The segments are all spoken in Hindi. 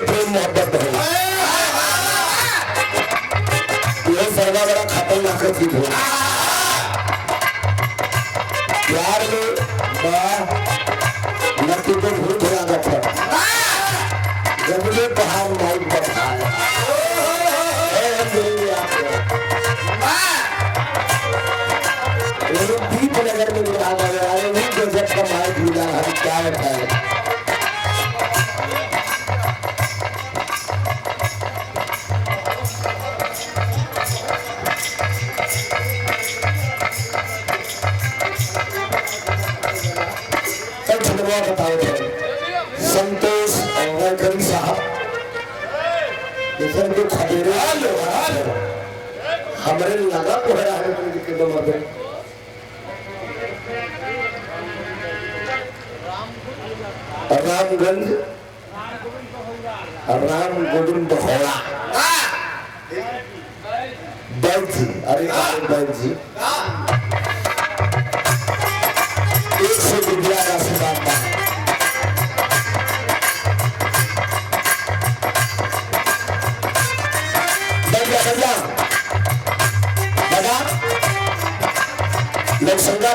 प्रेम मोहब्बत है यह सर्वा बड़ा खतरनाक चीज है प्यार में नक्की को भूल भुला जाता जब ये पहाड़ माइक बढ़ाए दीप नगर में मिला गया जो जब का माइक मिला हम क्या बताए बताए थे संतोष वैकरी साहब को खबेरे हमारे लगा को है रामगंज राम गोविंद होड़ा बैठ जी अरे बैठ जी 100 रुपया का सिद्धांत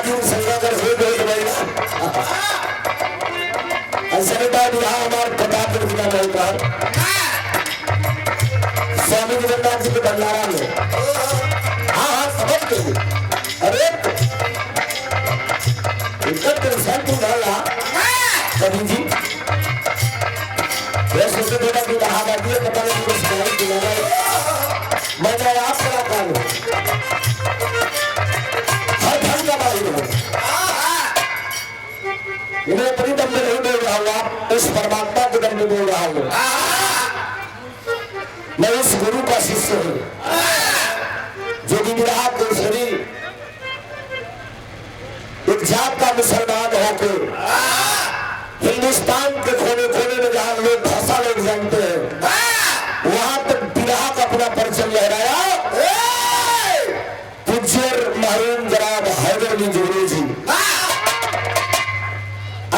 लोग संगा कर हो गए तो भाई ऐसे में बात यहाँ हमारे प्रताप जिला में स्वामी जगन्नाथ जी के भंडारा में हाँ समझ गए अरे कभी जी सोचते थोड़ा कि इलाहाबाद पता नहीं कुछ मैंने आप बड़ा काम हूँ हर धर्म का भाई हूँ इन्हें अपनी दम में नहीं बोल रहा हूँ आप उस परमात्मा के दम में बोल रहा हूँ मैं उस गुरु का शिष्य हूँ जो कि विराट केसरी एक जात का मुसलमान होकर हिंदुस्तान के कोने कोने में जहां लोग भाषा लोग जानते हैं वहां तक विराह का अपना परिचय लहराया पूज्य मरहूम जनाब हैदर अली जोहरी जी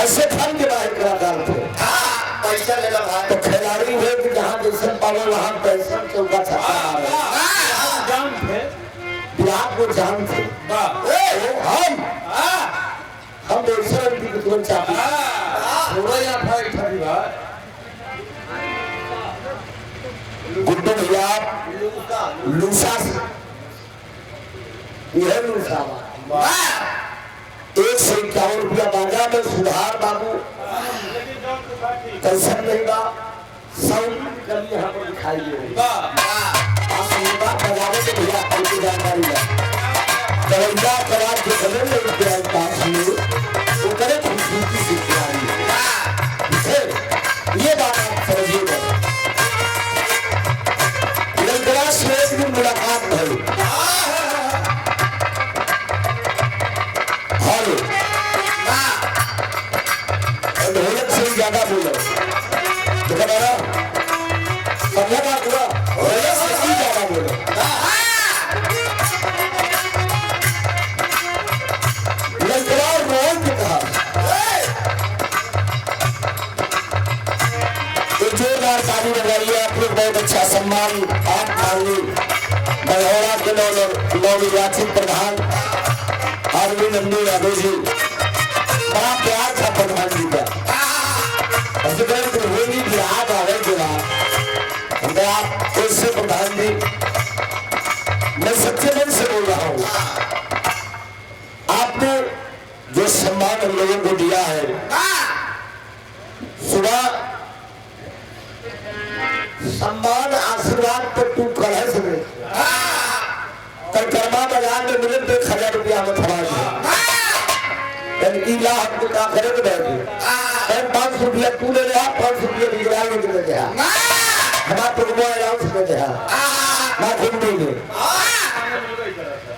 ऐसे धन के बाहर कलाकार थे पैसा लेना भाई तो खिलाड़ी हुए कि जहां जैसे पावे वहां पैसा चौका छक्का जान थे विराट को जान थे हम बेसर की तुरंत चाहते थोड़ा यहाँ फाइट थी बात गुड्डू भैया लूसा यह लूसा 151 रुपया मांगा में सुधार बाबू कैसा नहीं बा साउंड कभी यहाँ पर दिखाई दे रही आप बात बजाने के भैया आपकी जानकारी है दरवाजा करार के बने में पास में वो करे खूबसूरती से ये बात आप समझिएगा लंकराश में एक दिन मुलाकात भई हेलो ढोलक से ज्यादा बोलो देखा मेरा समझा बात हुआ ढोलक से ज्यादा बोलो लंकरार रोहन ने कहा जोरदार ताली लगाइए आप लोग बहुत अच्छा सम्मान आप मांगी बड़ौरा के नवनिर्वाचित प्रधान आरवी नंदी यादव जी बड़ा प्यार था प्रधान जी का। होली बिहार आवे उससे प्रधान जी मैं सच्चे मन से बोल रहा हूँ, आपने जो सम्मान हम लोगों को दिया है, सुबह सम्मान आशीर्वाद तो तू कर है सके कर्मा बाजार में मिले तो 1000 रुपया में खड़ा इला हमको क्या करे तो बैठे 500 रुपया तू ले रहा 500 रुपया बिगड़ा के दे रहा हमारा प्रोग्राम अनाउंस कर दिया ना हिंदी में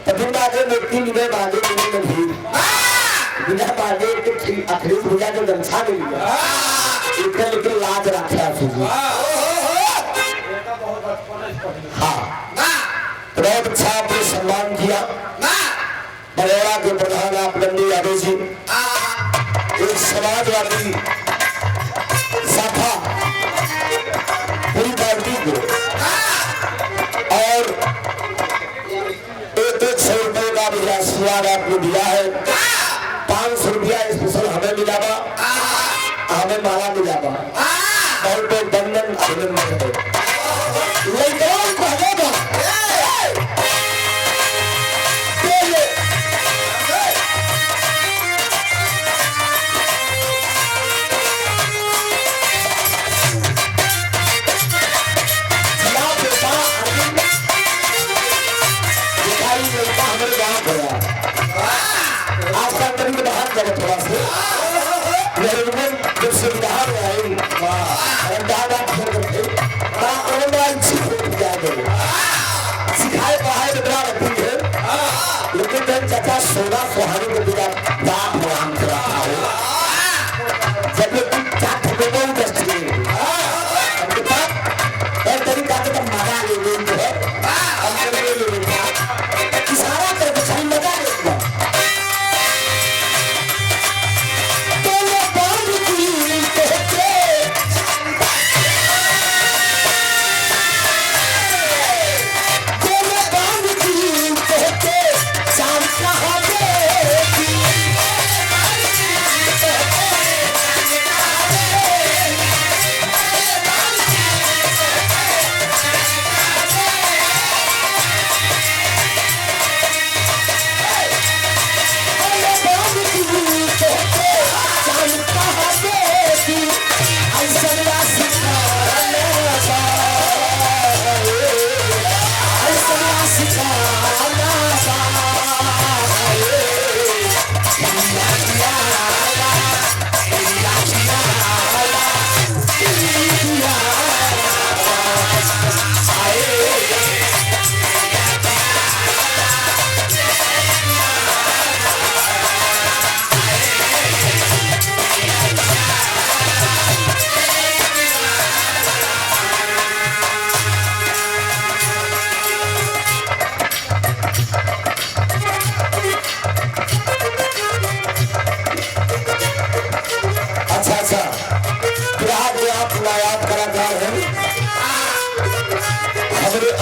तभी बाजे व्यक्ति मिले बाजे में भीड़ बिना बाजे के आखिरी पूजा को गमछा ले लिया इतना लेकिन लाज रखा सुजी। हाँ बहुत अच्छा आपने सम्मान किया। बड़ौदा के प्रधान आप नंदी यादव जी एक समाजवादी शाखा पूरी पार्टी को और 100 रुपये का भी आशीर्वाद आपने दिया है। 500 रुपया स्पेशल हमें मिला हमें माला मिला और तो बंधन अभिनंदन है। आपका करीब बाहर करो थोड़ा से जब से बाहर आई सिखाए पढ़ाए बदला रखती है लेकिन चाचा सोना सुहानी के बिना बाप राम करा जब तरीका से मजा ले है इशारा करके सही मजा लेगा।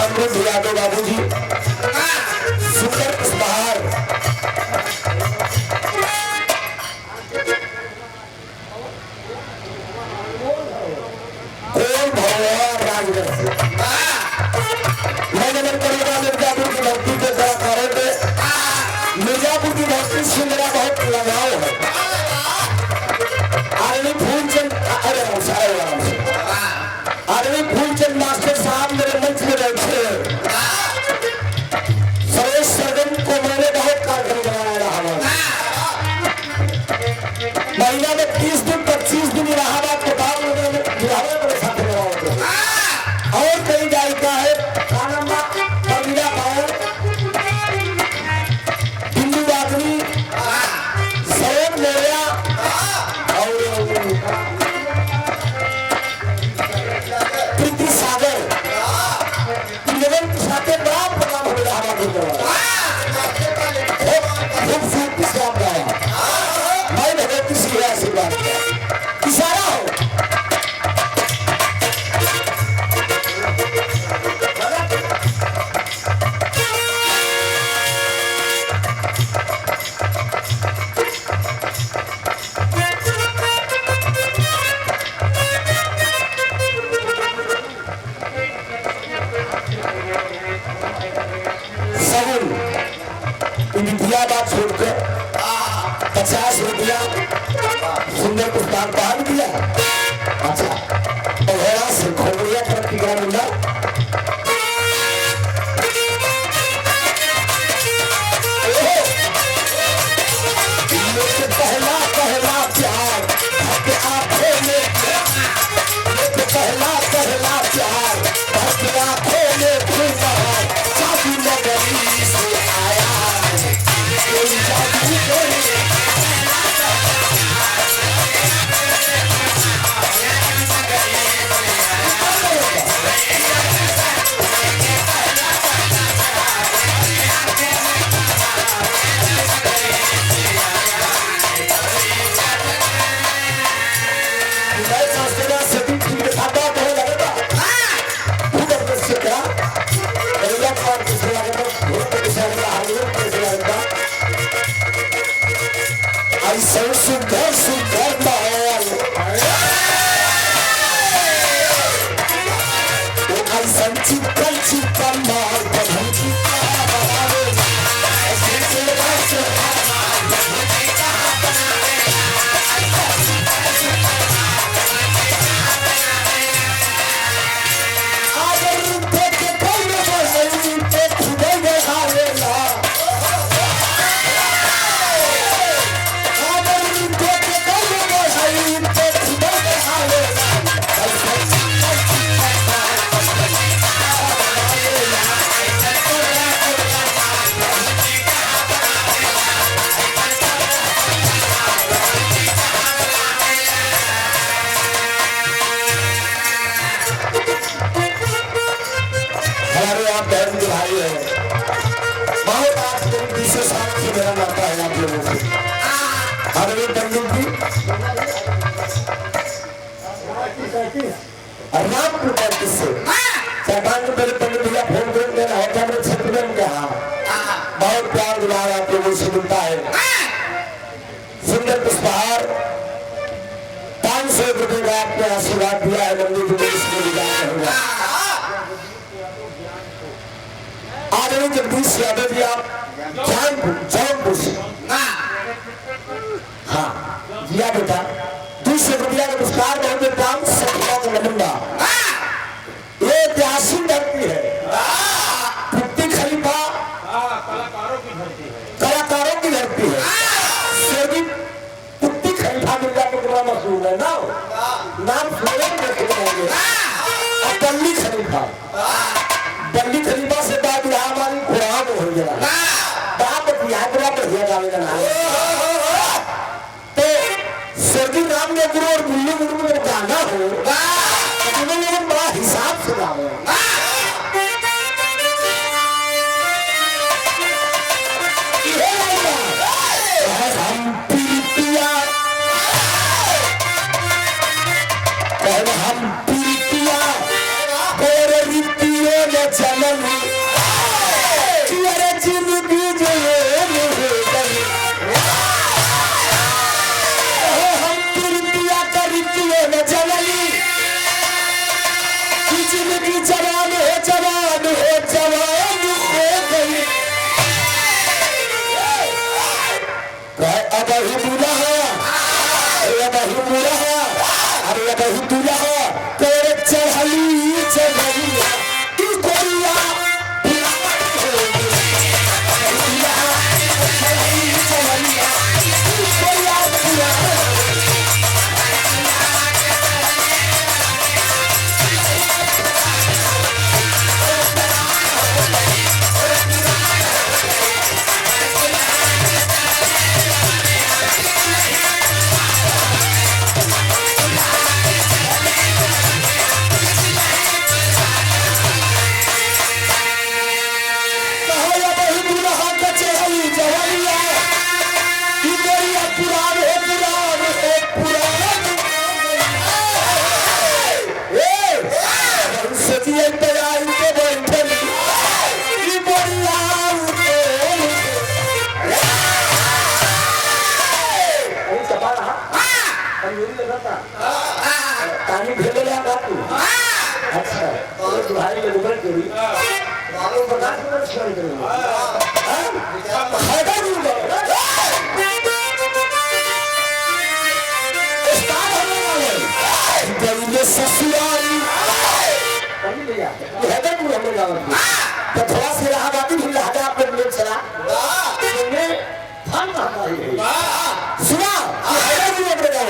अमृत यादव बाबू जी सुंदर पुष्पहार कोई भगवान राजगर से मैं नगर करेगा मिर्जापुर की धरती के कारण पे मिर्जापुर की धरती से मेरा बहुत लगाव है। Army Phoolchand army Phoolchand master साहब मेरे मंच में बैठे हाँ पान दिया। अच्छा घोड़ा से खोबड़िया तरफ की गया मुंडा। पहला पहला प्यार आपके आंखों में, पहला पहला प्यार आपके आंखों में घूमा, जादू नगरी से आया कोई जादू कोई। ऐसा सुंदर सुंदर माहौल, ऐसा चिपकल चिपकल माहौल बदल बहुत प्यार दुलार आप लोगों से मिलता है। सुंदर पुष्पहार 500 रुपये का आपने आशीर्वाद दिया है। मंदिर को आदरणीय जगदीश यादव जी आप जौनपुर से, हाँ जिया बेटा 200 रुपया का पुरस्कार बहुत दाम सत्या का लंबा। ये ऐतिहासिक धरती है, पुट्टी खलीफा कलाकारों की धरती है। शेरवी पुट्टी खलीफा मिल जाकर कितना मशहूर है ना, नाम सुने होंगे। बल्ली खलीफा, बल्ली खलीफा से बाद हमारी कुरान हो गया बाप यात्रा पर दिया जाने का नाम। तो शेरवी नाम में गुरु और बुल्ली गुरु में गाना हो तो बड़ा हिसाब से गावे। आवत तो थोड़ा सी इलाहाबादी भी लहजा पे मिल चला सुनने फन आता है सुना हैदर भी अपने गाँव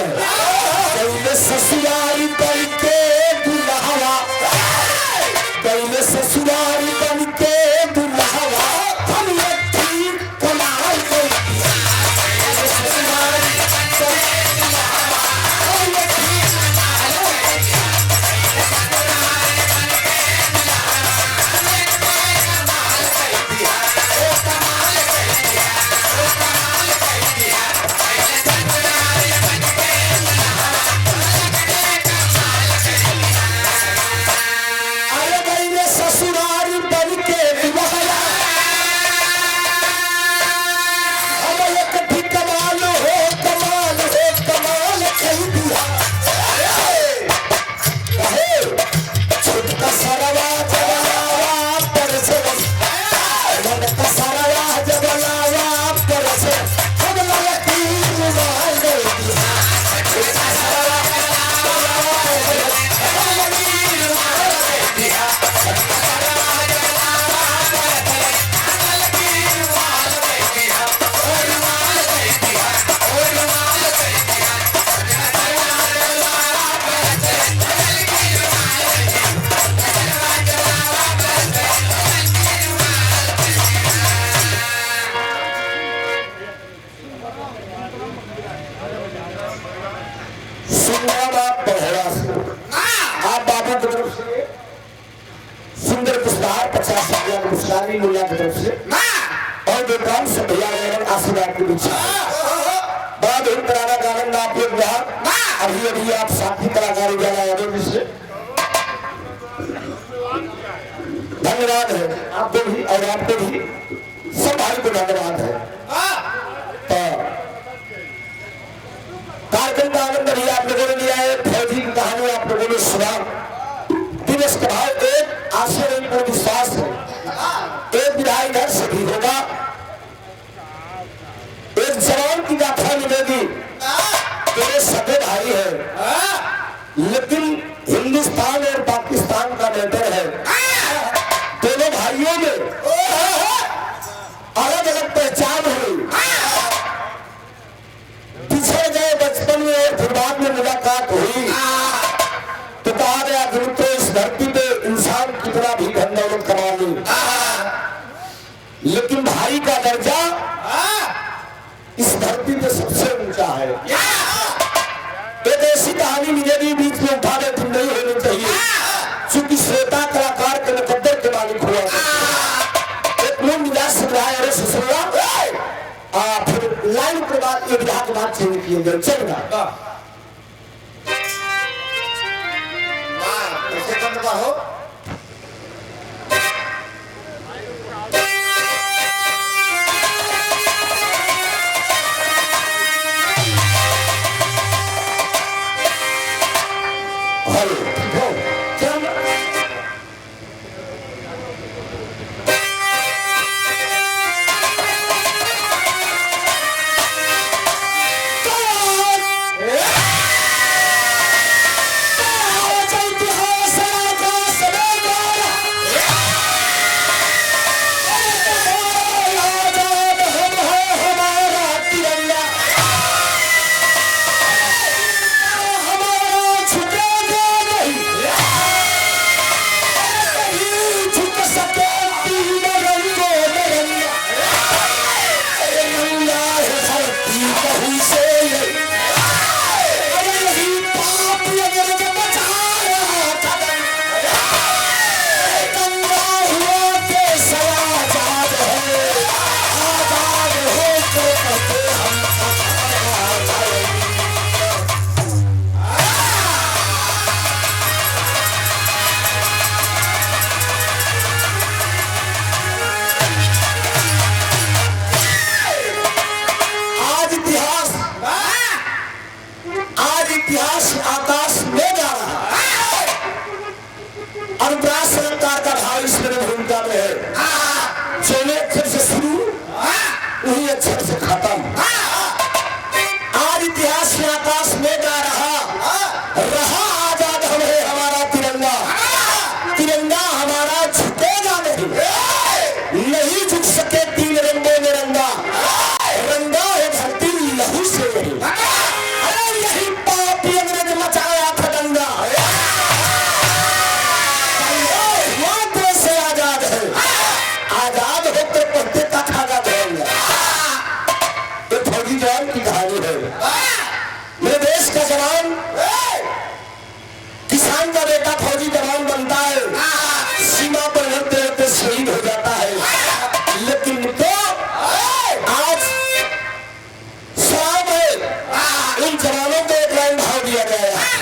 कैले ससुरारी बन के दुल्हवा कैले ससुरारी बन के दुल्हवा हम ये ठीक कमाल कर सुंदर पुरस्कार 50 रुपया पुरस्कार मुल्ला की तरफ से और विद्वान से भैया आशीर्वाद के पीछे बड़ा बहुत पुराना गाना आप लोग अभी अभी आप साथी कलाकारी गाना यादव जी से धन्यवाद है आपको भी और आपको भी सब भाई को धन्यवाद है। तो कार्यक्रम का आनंद भी आप लोगों ने लिया है फौजी की कहानी आप लोगों ने सुना दिवस का भाव एक आश्चर्य पर विश्वास है एक विधायक घर से भी होगा एक जवान की गाथा मिलेगी तेरे सगे भाई है लेकिन हिंदुस्तान और पाकिस्तान का मैटर है दोनों भाइयों में अलग अलग पहचान हुई पिछड़ गए बचपन में और फिर बाद में मुलाकात हुई तो कहा गया गुरु तो इस धरती पे इंसान कितना भी धन दौलत कमा ली लेकिन भाई का दर्जा इस धरती पे सबसे ऊंचा है। एक ऐसी कहानी मुझे भी बीच में उठा दे तुम नहीं होनी चाहिए क्योंकि श्रोता कलाकार के मुकद्दर के मालिक हुआ एक मूल मिजाज से रहा है फिर लाइन के बाद एक विधा के बाद चेंज किए गए चलेगा हो इतिहास जवान की कहानी है। मेरे देश का जवान, किसान का बेटा फौजी जवान बनता है, सीमा पर लड़ते लड़ते शहीद हो जाता है। लेकिन तो आज सवाल है, इन जवानों को एक लाइन भाव दिया गया है।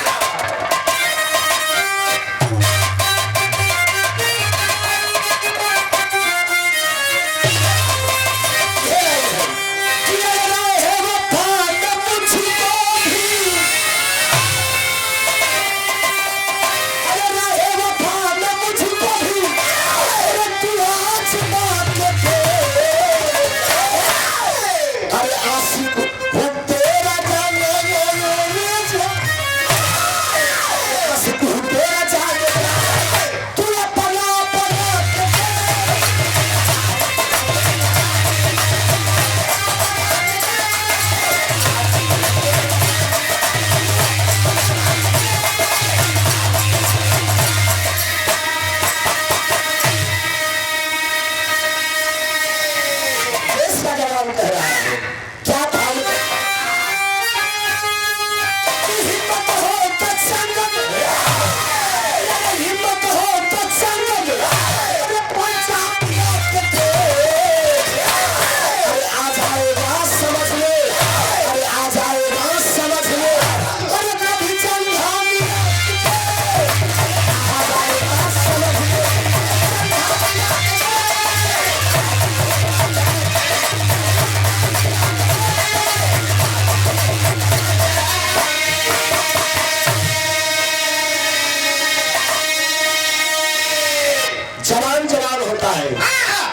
जवान जवान होता है,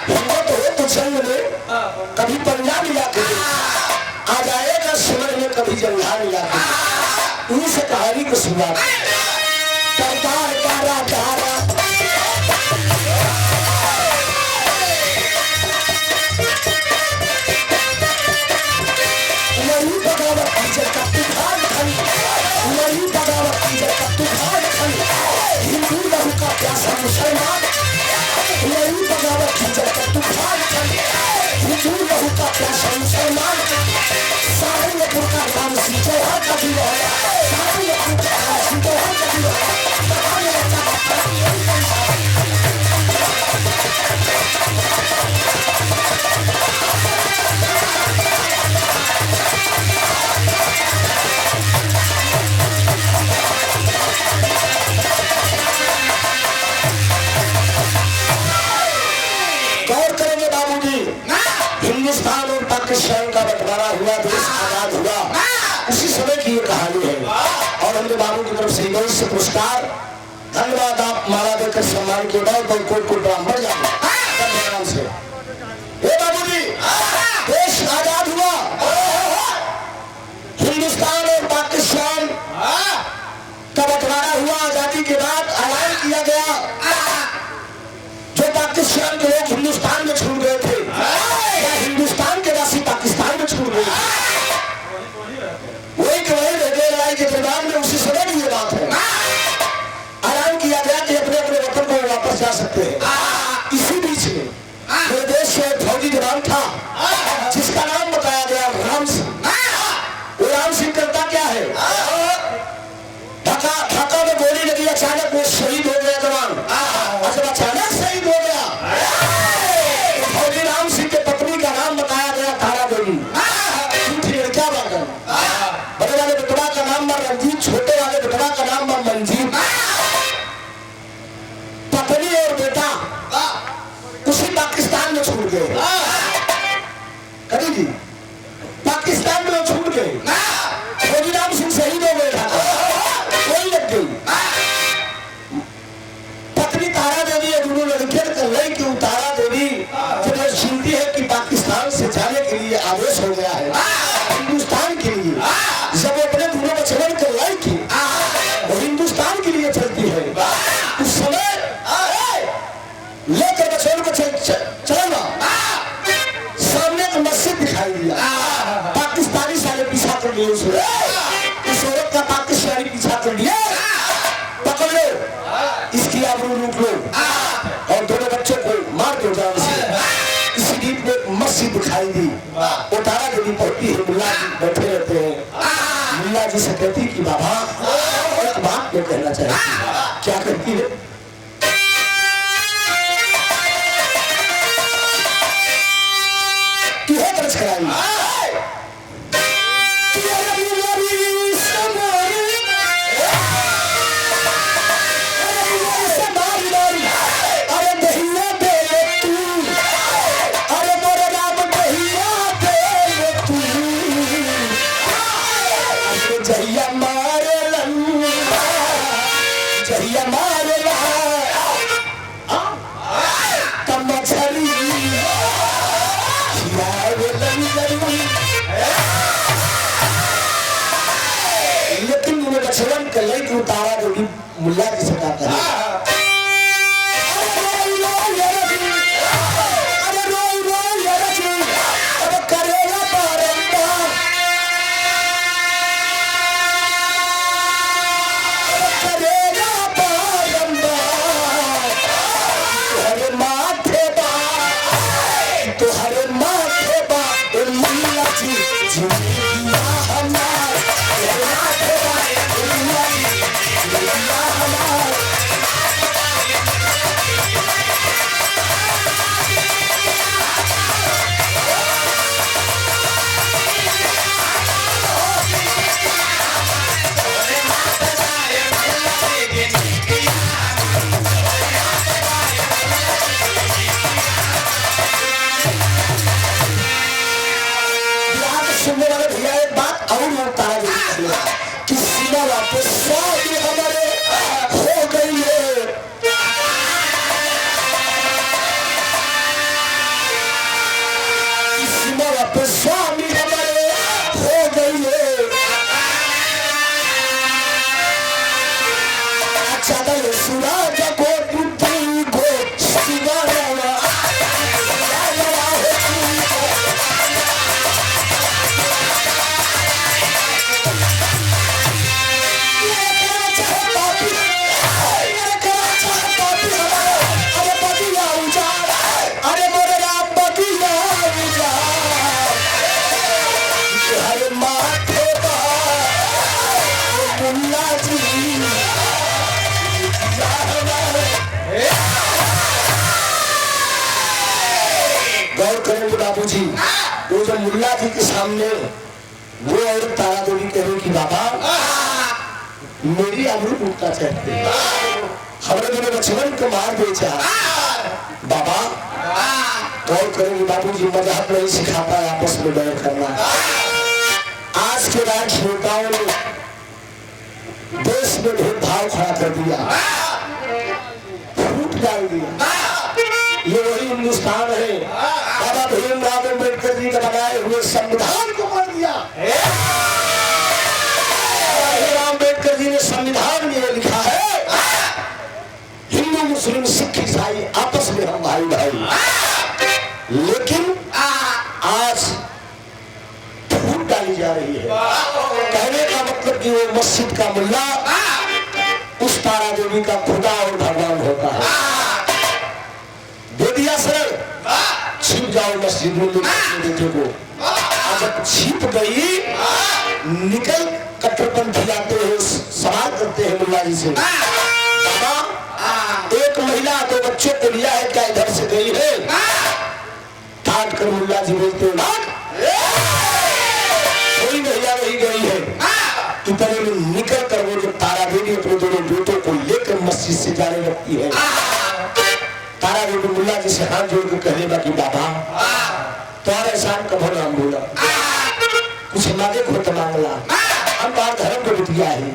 हिम्मत हो तो जंग में कभी पंजा मिला के आ जाएगा, समझ में कभी जंगा मिला के। उन्हीं से कहानी की शुरुआत। करतार कारा तारा वही बगावत की जब का तूफान खड़ी, वही बगावत की जब का तूफान खड़ी, हिंदू लहू का प्यासा मुसलमान, वही बगावत की जब का तूफान खड़ी, हिंदू लहू का प्यासा मुसलमान। सारंगपुर का नाम सिंह चौहान का भी है, सारंगपुर का नाम सिंह चौहान का भी है। गौर करेंगे बाबूजी, हिंदुस्तान और पाकिस्तान का बंटवारा हुआ, देश आजाद हुआ, उसी समय की ये कहानी है। और हमने बाबू की तरफ से गौर से पुरस्कार, धन्यवाद। आप माला देकर सम्मान के बाद कोट को ब्राह्मण जाए से। हे बाबूजी, देश आजाद हुआ, हिंदुस्तान और पाकिस्तान का बंटवारा हुआ। आजादी के बाद ऐलान किया गया, जो पाकिस्तान के लोग हिंदुस्तान में छूट गए थे या हिंदुस्तान के वासी पाकिस्तान में छूट गए, वही के वही रह गए। लड़ाई के दरमियान में उसी समय की ये बात है, ऐलान किया गया कि अपने अपने वतन को वापस जा सकते हैं। इसी बीच में मेरे देश से एक फौजी जवान था जिसका नाम बताया गया राम सिंह। वो राम सिंह करता क्या है, ढाका में गोली लगी, अचानक वो शहीद हो गया जवान। जब अचानक शहीद हो गया तो फौजी राम सिंह के पत्नी का नाम बताया गया तारा देवी। लड़का बनकर बड़े वाले बेटवा का नाम था रंजीत, छोटे वाले बेटवा का नाम था मंजीत। पत्नी और बेटा उसी पाकिस्तान में छूट गए। कभी जी पाकिस्तान में छूट गए, फौजी राम सिंह शहीद हो गए, कोई लग गई। पत्नी तारा देवी दोनों लड़के की तारा देवी जब सुनती है कि पाकिस्तान से जाने के लिए आदेश हो गया है हिंदुस्तान के लिए, जब वो अपने दोनों बचवन को लाई की वो हिंदुस्तान के लिए चलती है, उस समय लेकर बचवन को चलना, सामने एक मस्जिद दिखाई दिया। पाकिस्तानी साले पीछा कर लिए उस औरत का, पाकिस्तानी पीछा कर लिया, पकड़ लो, इसकी आबरू लूट लो और दोनों बच्चों को मार दो जान से। इसी बीच में मस्जिद दिखाई दी, वो तारा देवी पढ़ती है, मुल्ला बैठे रहते हैं। मुल्ला जी से कहती कि बाबा एक बात मैं कहना चाहती। क्या कहती है? यह दर्ज कराई उतारा जो कि मुल्ला जी से कहा करे। बाबूजी वो जो मुल्ला जी के सामने वो और तारा देवी कह रही कि बाबा मेरी आबरू टूटना चाहते हमने मेरे बचपन को मार बेचा। बाबा गौर करेंगे बाबूजी मजहब नहीं सिखाता है आपस में बैर करना। आज के राजनेताओं ने देश में भेदभाव खड़ा कर दिया, फूट डाल दिया। ये वही हिंदुस्तान है बाबा भीमराव अम्बेडकर जी का बनाए हुए संविधान को मार दिया। अम्बेडकर जी ने संविधान में लिखा है हिंदू मुस्लिम सिख ईसाई आपस में हम भाई भाई। लेकिन आज फूट डाली जा रही है। कहने का मतलब कि वो मस्जिद का मुल्ला उस तारा देवी का खुदा और भगवान होता है। दे दिया सर छिप जाओ मस्जिद में बेटे को। जब छिप गई निकल कट्टरपंथी आते हैं सवाल करते हैं मुल्ला जी से बाबा एक महिला तो बच्चों को लिया है क्या इधर से गई है? ठाट कर मुल्ला जी बोलते कोई महिला वही गई है। इतने में निकल कर वो जो तारा देवी अपने दोनों बेटों को लेकर मस्जिद से जाने लगती है। तारा देवी मुल्ला जी से हाथ जोड़ कर कहने लगी बाबा तुम्हारा एहसान कभो नाम बोला कुछ मांगे खुद मांगला हम बाहर धर्म को बिटिया है।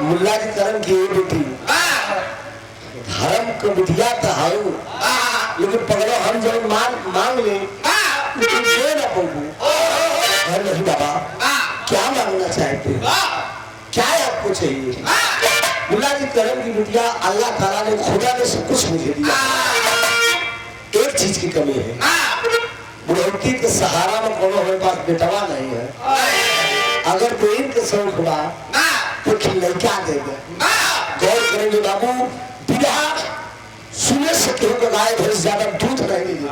मुल्ला जी धर्म की बेटी धर्म को बिटिया तो है लेकिन पगलो हम जब मांग ले दे ना पड़ू। नहीं बाबा क्या मांगना चाहते क्या आपको चाहिए? मुल्ला जी धर्म की बिटिया अल्लाह ताला ने खुदा ने सब कुछ मुझे दिया। एक चीज की कमी है बुढ़ौती के सहारा में कोनो हमारे पास बेटवा नहीं है। अगर कोई इनके शौक हुआ तो लड़का दे दे। गौर करेंगे बाबू बिना सुने से केहू का गाय भैंस ज्यादा दूध नहीं देती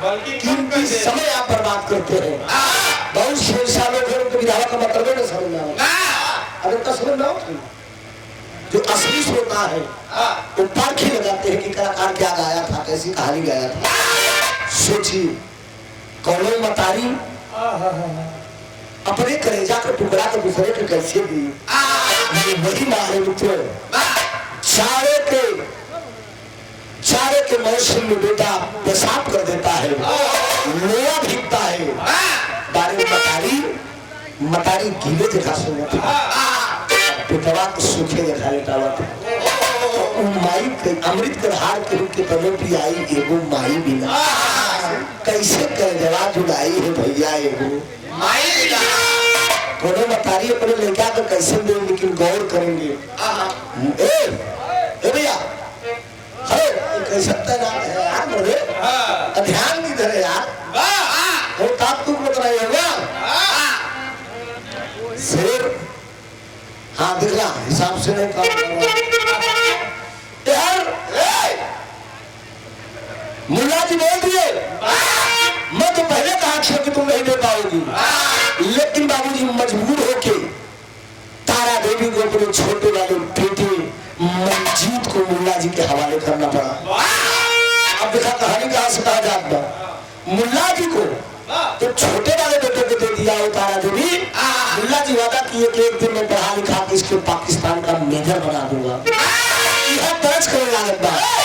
बल्कि समय आप बर्बाद करते हैं। बहुत शेरशाह लोग हैं, उनके विधावा का मतलब नहीं समझ में आता। अगर तो समझ में आओ, जो असली श्रोता है वो पार्क ही लगाते हैं कि कलाकार क्या गाया था, कैसी कहानी गाया था। सोचिए, कौनो मतारी अपने कलेजा का टुकड़ा तो दूसरे के कैसे दी, ये वही माँ है मित्रों। चारे के मौसम में बेटा पेशाब कर देता है, लोहा भीगता है, बारे में मतारी गीले देखा सुना था, पितवा को सूखे देखा लेता हुआ था। तो माई के अमृत के धार के रूप के तले भी आई एगो माई बिना, कैसे कर जवा जुड़ाई है भैया एगो माई बिना। कोनो मतारी अपने लड़का को कैसे दे, लेकिन गौर करेंगे। ए भैया, अरे कैसे नाम है यार, बोले ध्यान नहीं धरे यार, वो ताप तुम बताइए होगा शेर। हाँ देख रहा हिसाब से नहीं काम यार। मुल्ला जी बोल दिए, मैं तो पहले कहा था कि तुम नहीं दे पाओगी, लेकिन बाबूजी मजबूर होके तारा देवी को अपने छोटे वाले बेटे मंजीत को मुल्ला जी के हवाले करना पड़ा। अब देखा कहानी कहां से कहा जाता, मुल्ला जी को तो छोटे वाले बेटे को दे दिया तारा देवी। मुल्ला जी वादा किए कि एक दिन में पढ़ा लिखा के इसको पाकिस्तान का मेजर बना दूंगा। यह दर्ज करने लगता है।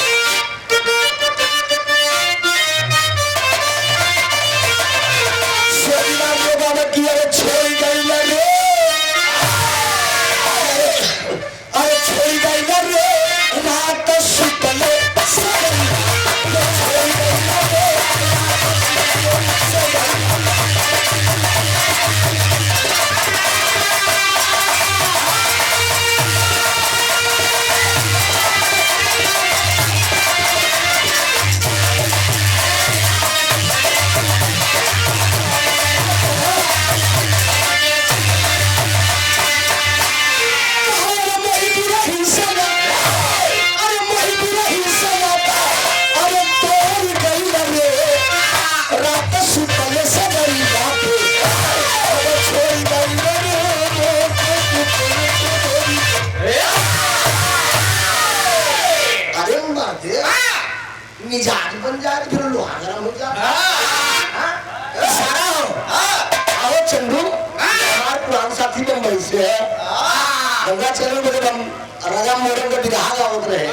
मिजाज बन जाए फिर लोहा गरम हो जाए। सारा हो आओ चंदू, हमारे पुराने साथी मुंबई से है, गंगा चैनल में जब हम राजा मोहन का विवाह होते रहे,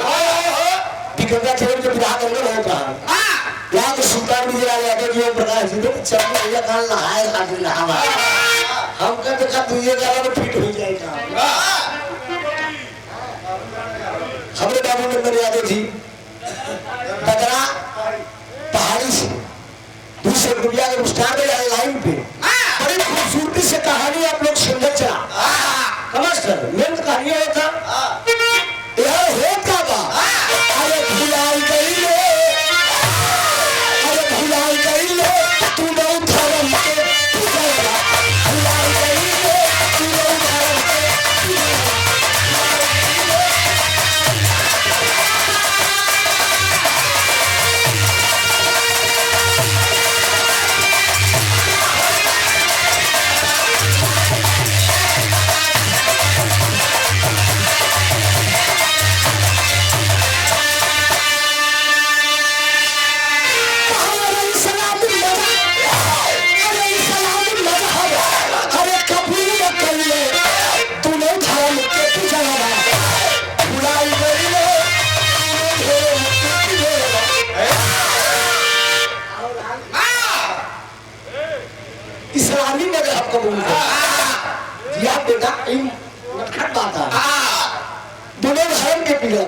गंगा चैनल के विवाह करने होता है यहाँ तो सुल्तान विजय यादव जी प्रकाश जी तो चंदू भैया कहा नहाए खातिर नहावा, हम कहते देखा तू ये गाला में फिट हो जाएगा। हमारे बाबू नंदन यादव जी बदरा पहाड़ी से दूसरे रुपया के स्टार में लाइन पे बड़ी खूबसूरती से कहानी आप लोग सुनकर चला नमस्कार मेन कहानी होता यार होता बा। अरे भुलाई गई ले तू बहुत धर्म के भुलाई गई ले तू बहुत धर्म के। इस्लामी मजहब कबूल कर दिया बेटा, इन नटखट बात है दोनों धर्म के पीछे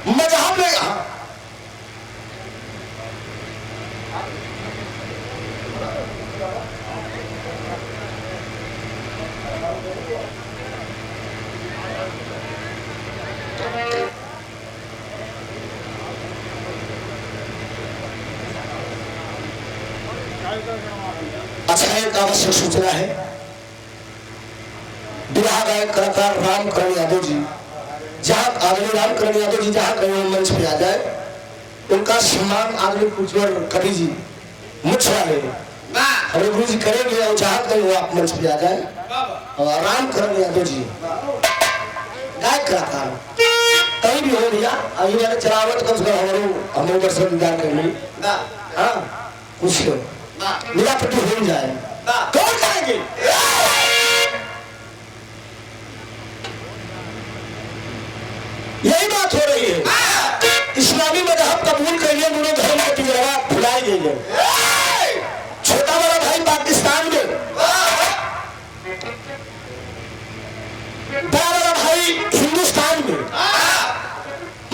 मजहब में। अच्छा एक आवश्यक सूचना है, विवाह गायक कलाकार रामकरण यादव जी जहाँ आदरणीय रामकरण यादव जी जहाँ कहीं मंच पे आ जाए, उनका सम्मान आदरणीय कुचवर कवि जी मुझ वाले हमारे गुरु जी करेंगे और चाहत नहीं वो आप मंच पे आ जाए और आराम करेंगे यादव जी गायक कलाकार कहीं भी हो भैया अभी मैंने चलावट कम से कम हमें दर्शन दीदार कर ली हाँ कुछ मिला पट्टी हो जाए कौन करेंगे यही बात हो रही है इस्लामी मजहब कबूल कर लिए दोनों धर्म के पिजरा भुलाई गई है छोटा बड़ा भाई पाकिस्तान में बड़ा बड़ा भाई हिंदुस्तान में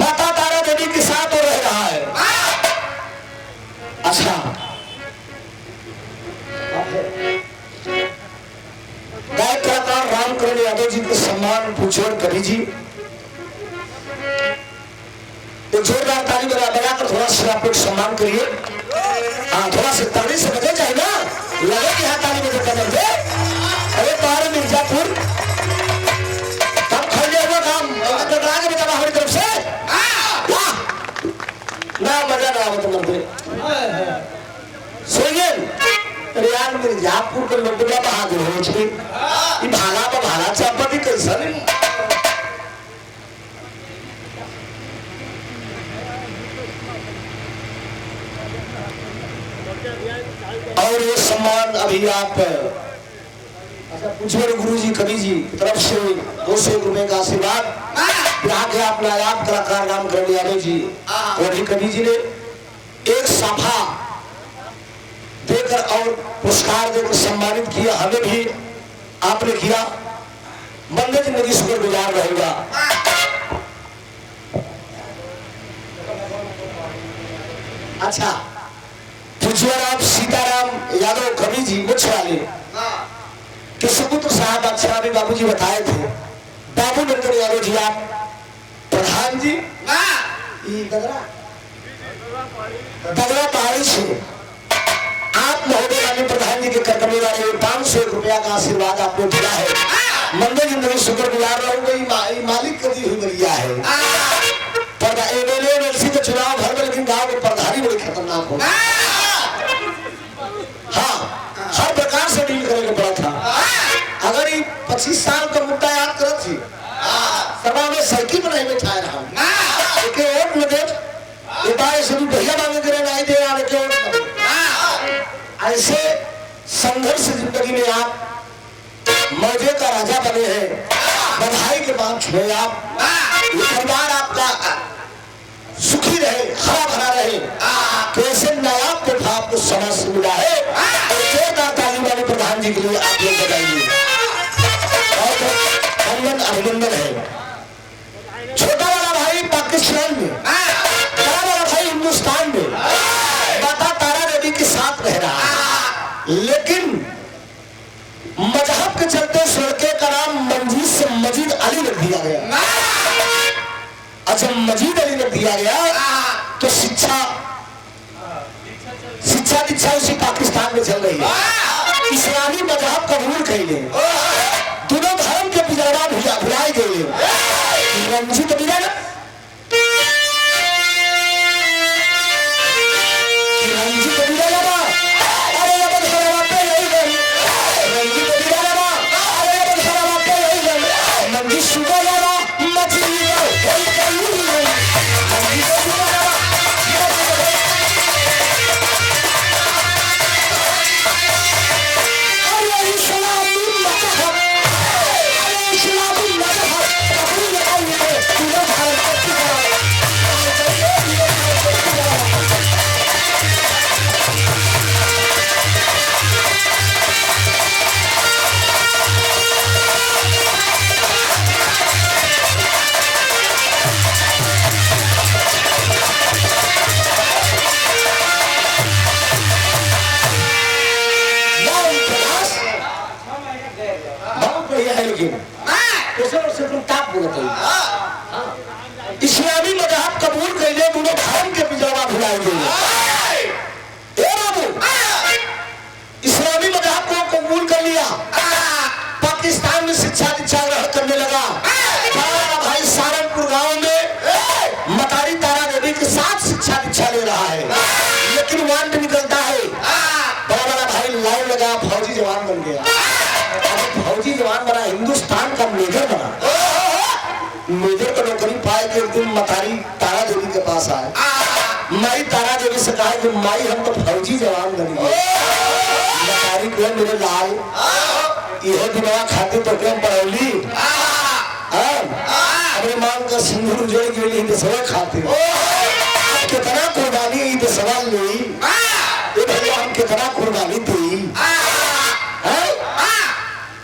माता तारा देवी के साथ रह रहा है अच्छा गायक कलाकार रामकरण यादव जी के सम्मान पूछोर कवि जी एक जोरदार ताली बजाकर थोड़ा सा आप लोग सम्मान करिए हाँ थोड़ा सा ताली से बजे चाहिए ना लगे कि हाँ ताली बजे कर दे अरे बाहर मिर्जापुर तब खोले हुआ काम आगे बता हमारी तरफ से ना मजा ना आवत मर्दे सोयन अरे यार मिर्जापुर के लोग बड़ा बहादुर हो चुके ये भाला पर भाला चापती कैसा नहीं और ये सम्मान अभी आप पूछे गुरु जी कवि जी की तरफ से 200 रुपए का आशीर्वाद यहाँ के आप नायाब कलाकार रामकरण यादव जी और कवि जी ने एक साफा देकर और पुरस्कार देकर सम्मानित किया हमें भी आपने किया बंदे जिंदगी शुक्र गुजार रहेगा अच्छा आप सीताराम यादव कवि जी मुझ वाले के सुपुत्र साहब अच्छा भी बाबू जी बताए थे बाबू नंदन यादव जी आप प्रधान जी दगरा पहाड़ी से आप महोदय माननीय प्रधान जी के करकमे वाले 500 रुपया का आशीर्वाद आपने दिया है मंदिर जिंदगी शुक्र गुजार रहूंगा मालिक कभी हुई बलिया है एमएलए का चुनाव भर में लेकिन गाँव के प्रधानी बड़ी खतरनाक होगा हाँ हर प्रकार से डील करने को पड़ा था अगर ये 25 साल का मुद्दा याद कर थी सभा में साइकिल पर नहीं बैठाया रहा एक वोट में दे ये बात सभी भैया मांगे करे नहीं दे आने के वोट ऐसे संघर्ष जिंदगी में आप मौजे का राजा बने हैं बधाई के बाद छुए आप परिवार आपका सुखी रहे हरा भरा रहे कैसे नायाब तोहफा आपको समाज से मिला है जोरदार ताली वाले प्रधान जी के लिए आप लोग बताइए और अभिनंदन है छोटा वाला भाई पाकिस्तान में बड़ा वाला भाई हिंदुस्तान में माता तारा देवी के साथ रह रहा है लेकिन मजहब के चलते उस लड़के का नाम मंजीद से मजीद अली रख दिया गया अच्छा मजीद अली रख दिया गया तो शिक्षा दीक्षा उसी पाकिस्तान में चल रही है इस्लामी मजहब कबूल कैले दोनों धर्म के पिजरा भुलाए गए रंजित मिलन इस्लामी मजहब कबूल कर लिया दोनों धर्म के पिजरा भुलाए गए इस्लामी मजहब को कबूल कर लिया पाकिस्तान में शिक्षा दीक्षा ग्रहण करने लगा भाई सारनपुर गांव में मतारी तारा देवी के साथ शिक्षा दीक्षा ले रहा है लेकिन वांट निकलता है गया, फौजी जवान बन गया। अब फौजी जवान बना, हिंदुस्तान का मेजर बना। मेजर को नौकरी पाए कि एक दिन मतारी तारा देवी के पास आए। माई तारा देवी से कहा कि माई हम तो फौजी जवान बन गए। मतारी को मेरे लाल यह दिनवा खाते तो क्या पड़ौली अपने मांग का सिंदूर उजड़ के लिए दसवा खाते कितना कुर्बानी तो सवाल नहीं भैया हम कितना कुर्बानी दी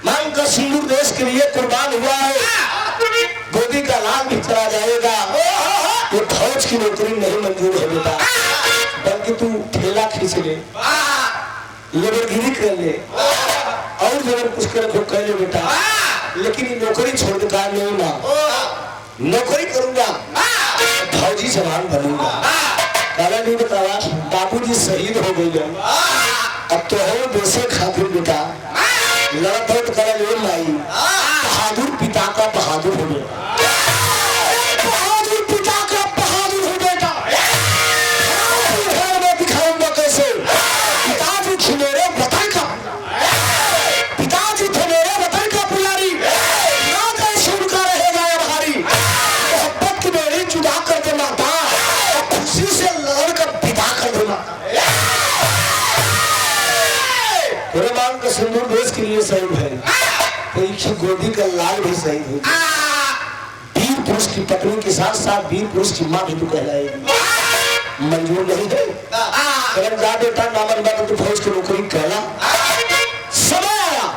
मांग का सिंदूर देश के लिए कुर्बान हुआ है। गोदी का लाल भी चला जाएगा। ये फौज की नौकरी नहीं मंजूर है बेटा, बल्कि तू ठेला खींच ले, लेबरगिरी कर ले और जबर कुछ कर ले बेटा, लेकिन ये नौकरी छोड़ का नहीं ना, नौकरी करूंगा फौजी जवान बनूंगा। काला नहीं बतावा बाबूजी शहीद हो गए, अब तो हो देशे खातिर बेटा लड़त हो तो करा ले माई बहादुर पिता का बहादुर हो गया। बहादुर पिता का बहादुर हो बेटा, घर में दिखाऊंगा कैसे। पिताजी थे मेरे वतन का, पिताजी थे मेरे वतन का पुजारी, ना कैसे उनका रहेगा ये भारी। मोहब्बत की बेड़ी जुदा कर दे माता, खुशी से लड़ कर पिता कर दे माता। तेरे मांग का सिंदूर देश के लिए शहीद है, तो इच्छा गोदी का लाल भी शहीद हो। वीर पुरुष की पत्नी के साथ साथ वीर पुरुष की मां भी तू कहलाएगी। मंजूर नहीं है अगर जा बेटा नामन बात तो फौज की नौकरी कहला। समय आया,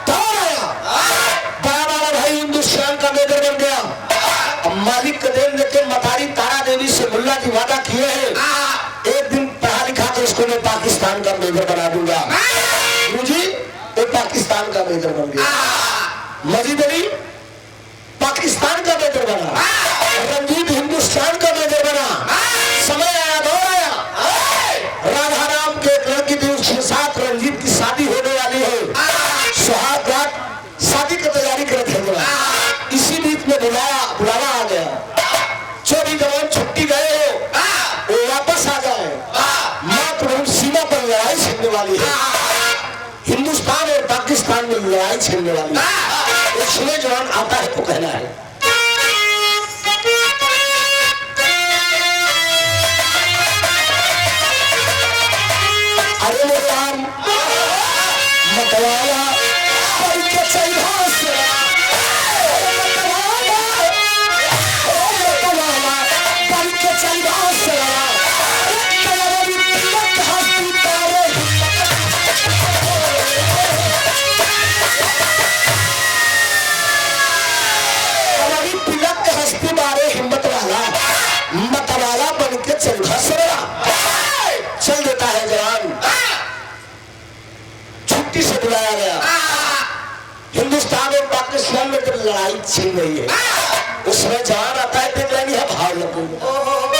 दौर आया, बड़ा भाई हिंदुस्तान का मेजर बन गया। अब मालिक का देन लेके मतारी तारा देवी से मुल्ला जी वादा किए हैं, एक दिन पढ़ा लिखा तो इसको मैं पाकिस्तान का मेजर बना दूंगा। मुझे वो पाकिस्तान का मेजर बन गया। मजीद अली पाकिस्तान का मेजर बना, रंजीत हिंदुस्तान का मेजर बना। समय आया, दौर आया, राधा राम के एक लड़की थी, उसके साथ रंजीत की शादी होने वाली है। सुहाग रात शादी की तैयारी कर रहे थे, इसी बीच में बुलावा आ गया। 24 जवान छुट्टी गए हो, वो वापस आ जाए, मातृभूमि सीमा पर लड़ाई छिड़ने वाली है। हिंदुस्तान और पाकिस्तान में लड़ाई छिड़ने वाली है। उसमें जवान आता है तो कहना है अरे वो राम मतवाला चल देता है जवान। छुट्टी से बुलाया गया। हिंदुस्तान और पाकिस्तान में जब लड़ाई छिड़ रही है, उसमें जवान आता है, देख लेंगे भाव लगेगा।